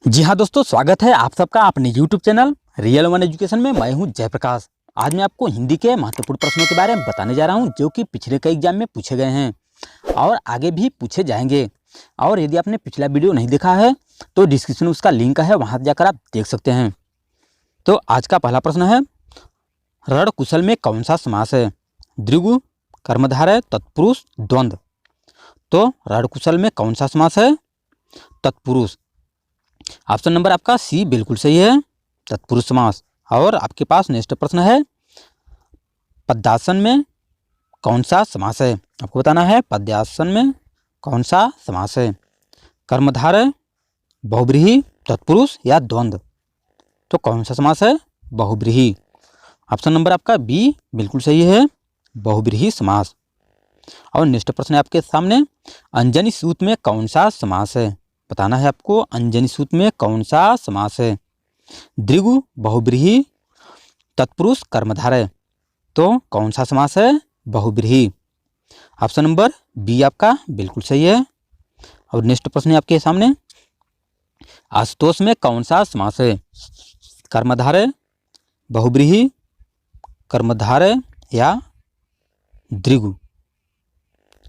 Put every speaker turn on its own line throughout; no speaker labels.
जी हाँ दोस्तों, स्वागत है आप सबका अपने YouTube channel real one education में। मैं हूँ जयप्रकाश। आज मैं आपको हिंदी के महत्वपूर्ण प्रश्नों के बारे में बताने जा रहा हूँ जो कि पिछले कई एग्जाम में पूछे गए हैं और आगे भी पूछे जाएंगे। और यदि आपने पिछला वीडियो नहीं देखा है तो डिस्क्रिप्शन में उसका लिंक है, वहाँ जाकर आप देख सकते हैं। तो आज का पहला प्रश्न है, रण कुशल में कौन सा समास है? द्विगु, कर्मधारय, तत्पुरुष, द्वंद्व। तो रण कुशल में कौन सा समास है? तत्पुरुष। ऑप्शन नंबर आपका सी बिल्कुल सही है, तत्पुरुष समास। और आपके पास नेक्स्ट प्रश्न है, पद्यासन में कौन सा समास है? आपको बताना है पद्यासन में कौन सा समास है। कर्मधारय, बहुव्रीहि, तत्पुरुष या द्वंद्व। तो कौन सा समास है? बहुव्रीहि। ऑप्शन नंबर आपका बी बिल्कुल सही है, बहुव्रीहि समास। और नेक्स्ट प्रश्न है आपके सामने, अंजनी सूत में कौन सा समास है? बताना है आपको अंजनी सूत में कौन सा समास है। द्विगु, बहुव्रीहि, तत्पुरुष, कर्मधारय। तो कौन सा समास है? बहुव्रीहि। ऑप्शन नंबर बी आपका बिल्कुल सही है। और नेक्स्ट प्रश्न है आपके सामने, आशुतोष में कौन सा समास है? कर्मधारय, बहुव्रीहि, कर्मधारय या द्विगु।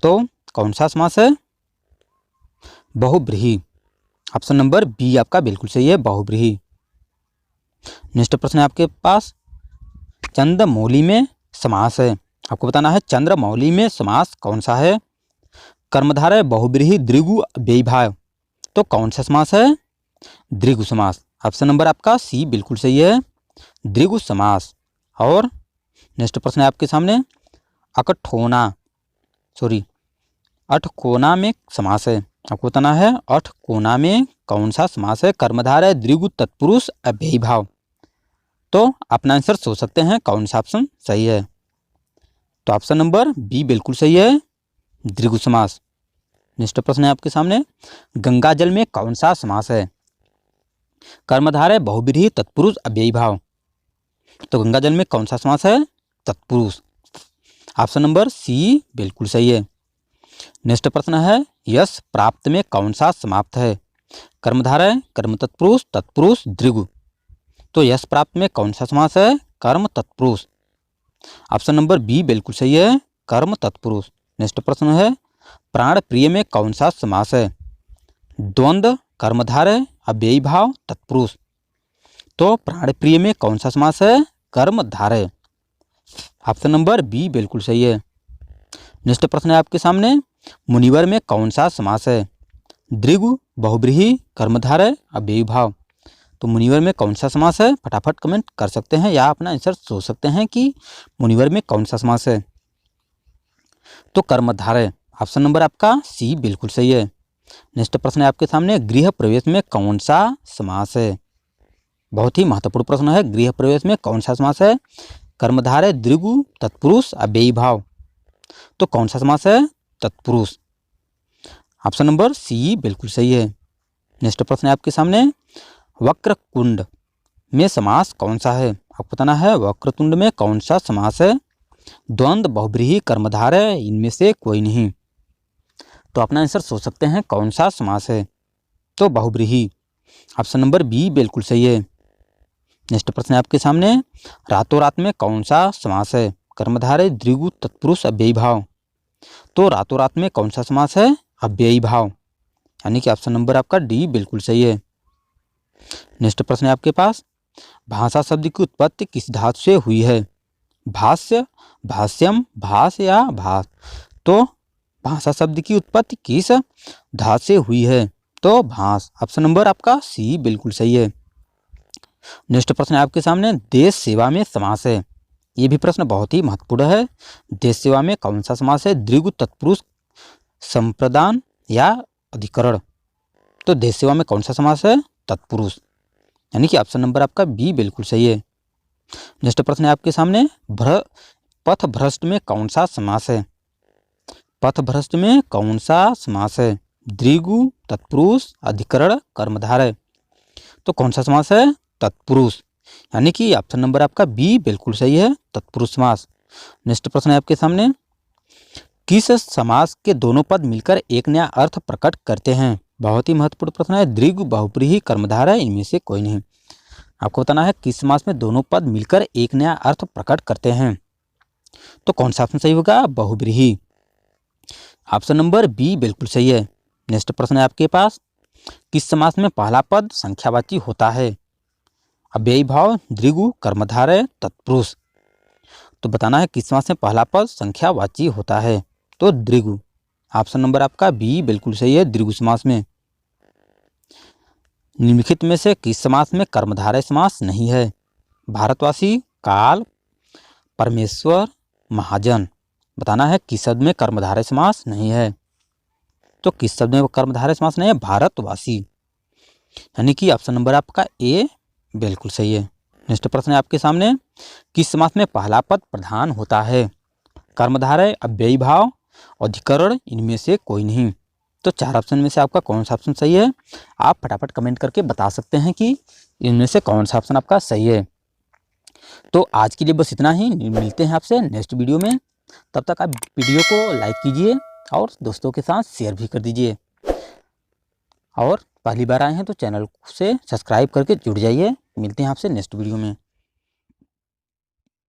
तो कौन सा समास है? बहुव्रीहि। ऑप्शन नंबर बी आपका बिल्कुल सही है, बहुव्रीहि। नेक्स्ट प्रश्न है आपके पास, चंद्रमौली में समास है। आपको बताना है चंद्रमौली में समास कौन सा है। कर्मधारय, बहुव्रीहि, द्विगु, अव्ययीभाव। तो कौन सा समास है? द्विगु समास। ऑप्शन नंबर आपका सी बिल्कुल सही है, द्विगु समास। और नेक्स्ट प्रश्न है आपके सामने, अठकोना में समास है। आपको बताना है अठकोना में कौन सा समास है। कर्मधारय, द्विगु, तत्पुरुष, अव्ययीभाव। तो अपना आंसर सोच सकते हैं कौन सा ऑप्शन सही है। तो ऑप्शन नंबर बी बिल्कुल सही है, द्विगु समास। नेक्स्ट प्रश्न है आपके सामने, गंगा जल में कौन सा समास है? कर्मधारय, बहुव्रीहि, तत्पुरुष, अव्ययीभाव। तो गंगा जल में कौन सा समास है? तत्पुरुष। ऑप्शन नंबर सी बिल्कुल सही है। नेक्स्ट प्रश्न है, यश प्राप्त में कौन सा समाप्त है? कर्मधारय, कर्म तत्पुरुष, तत्पुरुष, द्विगु। तो यश प्राप्त में कौन सा समास है? कर्म तत्पुरुष। ऑप्शन नंबर बी बिल्कुल सही है, कर्म तत्पुरुष। नेक्स्ट प्रश्न है, प्राण प्रिय में कौन सा समास है? द्वंद्व, कर्मधारय, अव्ययीभाव, तत्पुरुष। तो प्राण प्रिय में कौन सा समास है? कर्मधारय। ऑप्शन नंबर बी बिल्कुल सही है। नेक्स्ट प्रश्न है आपके सामने, मुनिवर में कौन सा समास है? द्विगु, बहुव्रीहि, कर्मधारय, अव्ययीभाव। तो मुनिवर में कौन सा समास है? फटाफट कमेंट कर सकते हैं या अपना आंसर सोच सकते हैं कि मुनिवर में कौन सा समास है। तो कर्मधारय। ऑप्शन नंबर आपका सी बिल्कुल सही है। नेक्स्ट प्रश्न है आपके सामने, गृह प्रवेश में कौन सा समास है? बहुत ही महत्वपूर्ण प्रश्न है, गृह प्रवेश में कौन सा समास है? कर्मधारय, द्विगु, तत्पुरुष, अव्ययीभाव। तो कौन सा समास है? तत्पुरुष। ऑप्शन नंबर सी बिल्कुल सही है। नेक्स्ट प्रश्न है आपके सामने, वक्रतुंड में समास कौन सा है? आपको बताना है वक्रतुंड में कौन सा समास है। द्वंद्व, बहुव्रीहि, कर्मधारय, इनमें से कोई नहीं। तो अपना आंसर सोच सकते हैं कौन सा समास है। तो बहुव्रीहि। ऑप्शन नंबर बी बिल्कुल सही है। नेक्स्ट प्रश्न है आपके सामने, रातों रात में कौन सा समास है? कर्मधारय, द्विगु, तत्पुरुष, अव्ययीभाव। तो रातों रात में कौन सा समास है? अव्ययीभाव। यानी कि ऑप्शन नंबर आपका डी बिल्कुल सही है। नेक्स्ट प्रश्न है आपके पास, भाषा शब्द की उत्पत्ति किस धातु से हुई है? भाष्य, भाष्यम, भास या भास। तो भाषा शब्द की उत्पत्ति किस धातु से हुई है? तो भास। ऑप्शन नंबर आपका सी बिल्कुल सही है। नेक्स्ट प्रश्न है आपके सामने, देश सेवा में समास है। ये भी प्रश्न बहुत ही महत्वपूर्ण है। देश सेवा में कौन सा समास है? द्विगु, तत्पुरुष, संप्रदान या अधिकरण। तो देश सेवा में कौन सा समास है? तत्पुरुष। यानी कि ऑप्शन नंबर आपका बी बिल्कुल सही है। नेक्स्ट प्रश्न है आपके सामने, पथभ्रष्ट में कौन सा समास है? पथभ्रष्ट में कौन सा समास है? द्विगु, तत्पुरुष, अधिकरण, कर्मधारय। तो कौन सा समास है? तत्पुरुष। यानी कि ऑप्शन नंबर आपका बी बिल्कुल सही है, तत्पुरुष समास। नेक्स्ट प्रश्न है आपके सामने, किस समास के दोनों पद मिलकर एक नया अर्थ प्रकट करते हैं? बहुत ही महत्वपूर्ण प्रश्न है। दृग बहुब्रीहि कर्मधारय इनमें से कोई नहीं। आपको बताना है किस समास में दोनों पद मिलकर एक नया अर्थ प्रकट करते हैं। तो कौन सा ऑप्शन सही होगा? बहुब्रीहि। ऑप्शन नंबर बी बिल्कुल सही है। नेक्स्ट प्रश्न है आपके पास, किस समास में पहला पद संख्यावाची होता है? अव्ययी भाव, दृगु, कर्मधारय, तत्पुरुष। तो बताना है किस समास में पहला पद संख्यावाची होता है? तो दृगु। ऑप्शन नंबर आपका बी बिल्कुल सही है, दृगु समास में। निम्नलिखित में से किस समास में कर्मधारय समास नहीं है? भारतवासी, काल, परमेश्वर, महाजन। बताना है किस शब्द में कर्मधारय समास नहीं है? तो किस शब्द में कर्मधारय समास नहीं है? भारतवासी। यानी कि ऑप्शन नंबर आपका ए बिल्कुल सही है। नेक्स्ट प्रश्न है आपके सामने, किस समास में पहला पद प्रधान होता है? कर्मधारय, अव्ययी भाव, अधिकरण, इनमें से कोई नहीं। तो चार ऑप्शन में से आपका कौन सा ऑप्शन सही है? आप फटाफट कमेंट करके बता सकते हैं कि इनमें से कौन सा ऑप्शन आपका सही है। तो आज के लिए बस इतना ही। मिलते हैं आपसे नेक्स्ट वीडियो में। तब तक आप वीडियो को लाइक कीजिए और दोस्तों के साथ शेयर भी कर दीजिए। और पहली बार आए हैं तो चैनल से सब्सक्राइब करके जुड़ जाइए। मिलते हैं आपसे नेक्स्ट वीडियो में।